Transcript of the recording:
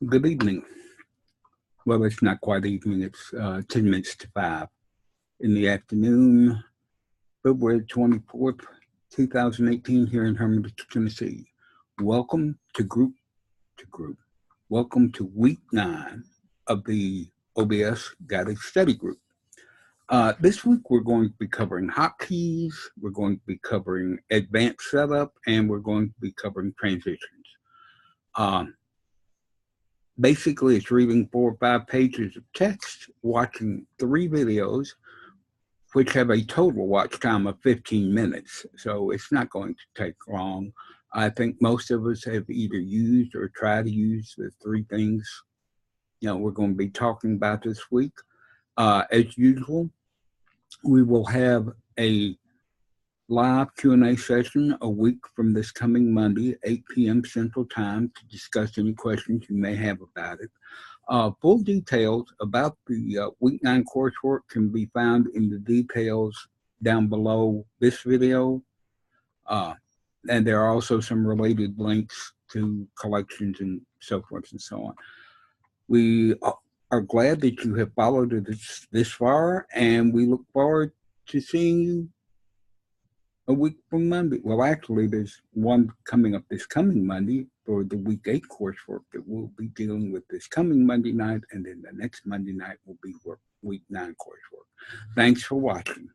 Good evening. Well, it's not quite evening. It's 10 minutes to 5 in the afternoon, February 24th, 2018 here in Hermitage, Tennessee. Welcome to Group. Welcome to week 9 of the OBS Guided Study Group. This week we're going to be covering hotkeys, we're going to be covering advanced setup, and we're going to be covering transitions. Basically, it's reading 4 or 5 pages of text, watching 3 videos, which have a total watch time of 15 minutes. So it's not going to take long. I think most of us have either used or tried to use the 3 things we're going to be talking about this week. As usual, we will have a live Q&A session a week from this coming Monday, 8 p.m. Central Time, to discuss any questions you may have about it. Full details about the week 9 coursework can be found in the details down below this video. And there are also some related links to collections and so forth and so on. We are glad that you have followed this far, and we look forward to seeing you a week from Monday. Well, actually, there's one coming up this coming Monday for the week 8 coursework that we'll be dealing with this coming Monday night, and then the next Monday night will be for week 9 coursework. Thanks for watching.